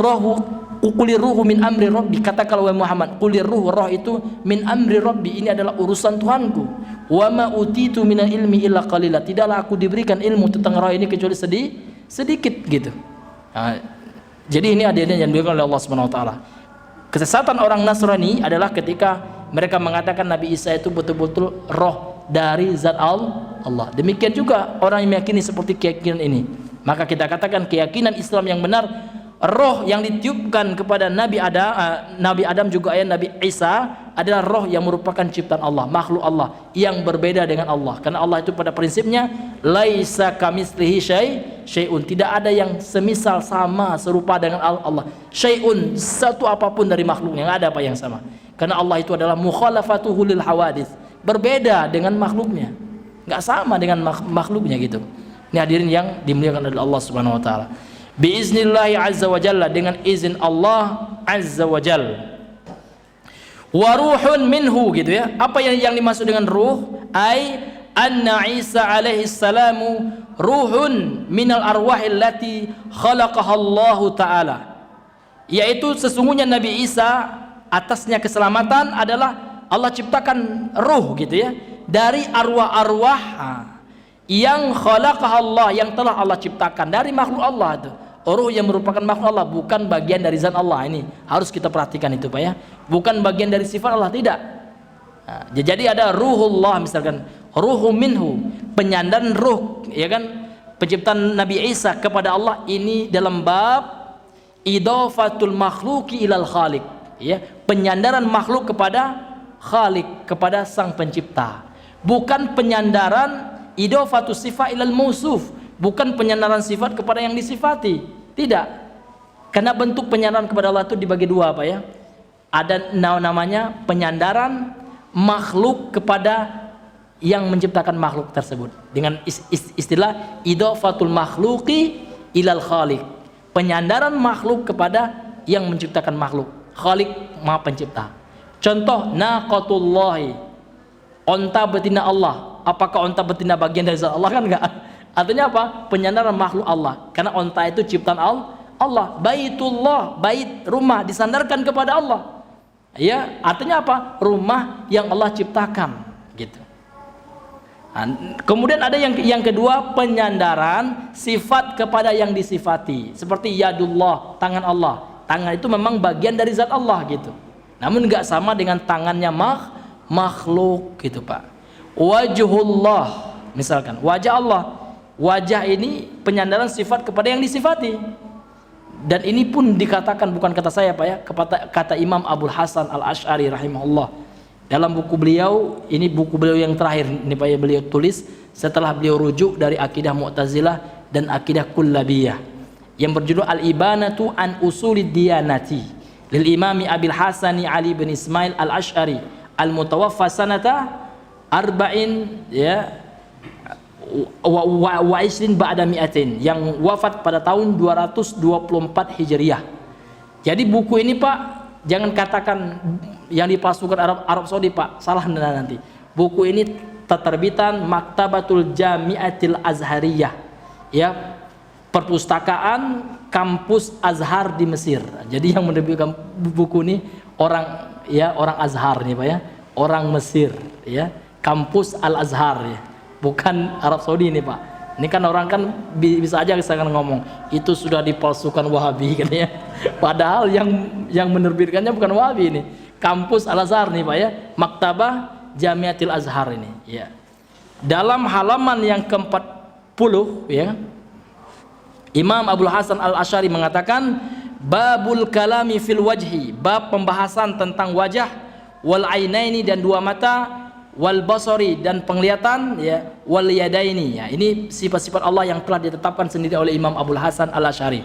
ruhu min amri rabbi. Katakanlah wahai Muhammad, qulir ruh, roh itu min amri rabbi, ini adalah urusan Tuhanku. Wa ma utitu minal ilmi illa qalila. Tidaklah aku diberikan ilmu tentang roh ini kecuali sedikit gitu. Nah, jadi ini adanya yang dilakukan oleh Allah Subhanahu wa taala. Kesesatan orang Nasrani adalah ketika mereka mengatakan Nabi Isa itu betul-betul roh dari zat Allah. Demikian juga orang yang meyakini seperti keyakinan ini. Maka kita katakan keyakinan Islam yang benar, roh yang ditiupkan kepada Nabi Adam juga Nabi Isa adalah roh yang merupakan ciptaan Allah, makhluk Allah yang berbeda dengan Allah. Karena Allah itu pada prinsipnya laisa kamitslihi syai'un, tidak ada yang semisal sama serupa dengan Allah. Syai'un, satu apapun dari makhluknya, enggak ada apa yang sama. Karena Allah itu adalah mukhalafatuhu lil hawadits, berbeda dengan makhluknya, enggak sama dengan makhluknya gitu. Ini hadirin yang dimuliakan oleh Allah Subhanahu wa taala. Biiznillahi azza wa jalla, dengan izin Allah azza wa jalla. Wa ruhun minhu, gitu ya. Apa yang dimaksud dengan ruh? Ai anna Isa alaihi salamu ruhun minal arwahil lati khalaqaha Allah taala. Yaitu sesungguhnya Nabi Isa atasnya keselamatan adalah Allah ciptakan ruh, gitu ya, dari arwah-arwah yang khalaqaha Allah, yang telah Allah ciptakan dari makhluk Allah itu. Ruh yang merupakan makhluk Allah, bukan bagian dari zat Allah. Ini harus kita perhatikan itu, Pak ya. Bukan bagian dari sifat Allah, tidak. Nah, jadi ada ruhullah, misalkan ruhu minhu, penyandaran ruh, ya kan, penciptaan Nabi Isa kepada Allah. Ini dalam bab idafatul makhluki ilal khaliq, ya, penyandaran makhluk kepada khaliq, kepada sang pencipta. Bukan penyandaran idafatus sifat ilal mausuf, bukan penyandaran sifat kepada yang disifati, tidak. Karena bentuk penyandaran kepada Allah itu dibagi dua, Pak ya. Ada namanya penyandaran makhluk kepada yang menciptakan makhluk tersebut dengan istilah idafatul makhluqi ilal khaliq, penyandaran makhluk kepada yang menciptakan makhluk. Khaliq maha pencipta. Contoh naqatullahi, onta betina Allah. Apakah onta betina bagian dari zat Allah? Kan enggak. Artinya apa? Penyandaran makhluk Allah. Karena onta itu ciptaan Allah. Baitullah, bait, rumah disandarkan kepada Allah. Ya, artinya apa? Rumah yang Allah ciptakan, gitu. Nah, kemudian ada yang kedua, penyandaran sifat kepada yang disifati. Seperti yadullah, tangan Allah. Tangan itu memang bagian dari zat Allah, gitu. Namun enggak sama dengan tangannya makhluk, gitu, Pak. Wajhullah, misalkan wajah Allah. Wajah ini penyandaran sifat kepada yang disifati. Dan ini pun dikatakan, bukan kata saya, Pak ya, kata Imam Abul Hasan Al-Asy'ari rahimahullah. Dalam buku beliau, ini buku beliau yang terakhir ini, Pak ya, beliau tulis setelah beliau rujuk dari akidah Mu'tazilah dan akidah Kullabiyah, yang berjudul Al-Ibanatu an Usulid Diyanati lil Imami Abil Hasani Ali bin Ismail Al-Asy'ari al-mutawaffa sanata arba'in ya wa isrin ba'da mi'atin, yang wafat pada tahun 224 Hijriah. Jadi buku ini Pak, jangan katakan yang dipalsukan Arab Saudi Pak, salah nanti. Buku ini terbitan Maktabatul Jami'atil Azhariyah, ya, perpustakaan kampus Azhar di Mesir. Jadi yang menerbitkan buku ini orang Azhar nih Pak ya, orang Mesir ya, kampus Al Azhar ya, bukan Arab Saudi ini Pak. Ini kan orang kan bisa aja saya ngomong itu sudah dipalsukan Wahabi kan ya. Padahal yang menerbitkannya bukan Wahabi ini, kampus Al Azhar nih Pak ya, Maktabah Jamiatil Azhar ini ya. Dalam halaman yang ke-40 ya, Imam Abul Hasan Al-Asy'ari mengatakan babul kalami fil wajhi, bab pembahasan tentang wajah, wal ainaini dan dua mata, wal basari dan penglihatan ya, wal yadaini ya. Ini sifat-sifat Allah yang telah ditetapkan sendiri oleh Imam Abul Hasan Al-Asy'ari.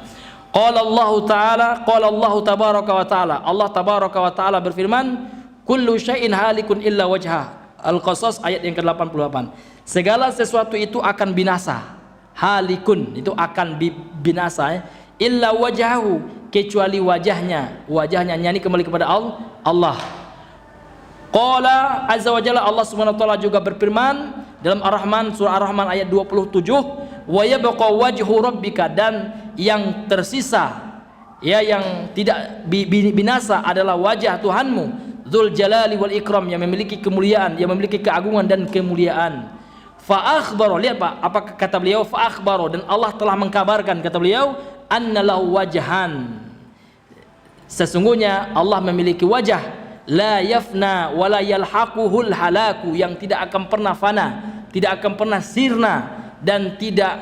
Qala Allah Ta'ala, qala Allah tabaraka wa ta'ala, Allah tabaraka wa ta'ala berfirman, kullu syai'in halikun illa wajhah. Al-Qasas ayat yang ke-88. Segala sesuatu itu akan binasa. Halikun itu akan binasa ya. Illa wajhahu, kecuali wajahnya. Wajahnya ini kembali kepada Allah. Qala azza wa jalla, Allah Subhanahu wa taala juga berfirman dalam Ar-Rahman, surah Ar-Rahman ayat 27, wa yabqa wajhu rabbika, dan yang tersisa ya, yang tidak binasa adalah wajah Tuhanmu, Dzul Jalali wal Ikram, yang memiliki kemuliaan, yang memiliki keagungan dan kemuliaan. Fa akhbaro, lihat Pak, apa kata beliau? Fa akhbaro, dan Allah telah mengkabarkan, kata beliau, annalahu wajhan, sesungguhnya Allah memiliki wajah, la yafna wa la yalhaquhul halaku, yang tidak akan pernah fana, tidak akan pernah sirna, dan tidak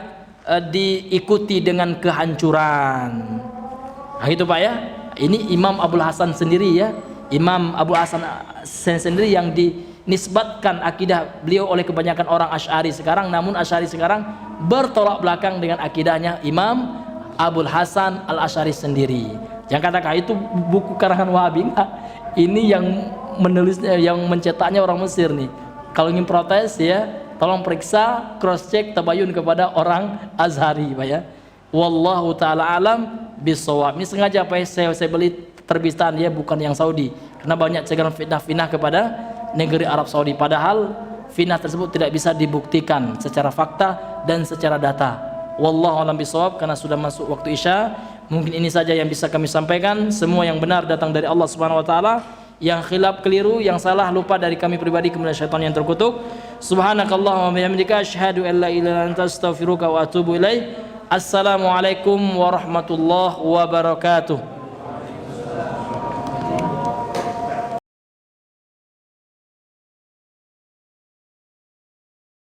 diikuti dengan kehancuran. Nah itu Pak ya, ini Imam Abul Hasan sendiri ya, Imam Abul Hasan sendiri yang dinisbatkan akidah beliau oleh kebanyakan orang Asy'ari sekarang, namun Asy'ari sekarang bertolak belakang dengan akidahnya Imam Abul Hasan Al-Asy'ari sendiri. Jangan katakan itu buku karangan Wahabi, enggak. Ini yang menulisnya, yang mencetaknya orang Mesir nih. Kalau ingin protes ya, tolong periksa, cross check, tabayun kepada orang Azhari Pak ya. Wallahu taala alam bisawab. Ini sengaja Pak saya beli terbitan ya, bukan yang Saudi, karena banyak cegahan fitnah-fitnah kepada negeri Arab Saudi, padahal fitnah tersebut tidak bisa dibuktikan secara fakta dan secara data. Wallahu a'lam bishawab. Karena sudah masuk waktu Isya, mungkin ini saja yang bisa kami sampaikan. Semua yang benar datang dari Allah Subhanahu wa taala, yang khilaf keliru, yang salah lupa dari kami pribadi, kemudian syaitan yang terkutuk. Subhanakallahumma wa bihamdika asyhadu an la ilaha illa anta astaghfiruka wa atubu ilaik. Assalamualaikum warahmatullahi wabarakatuh.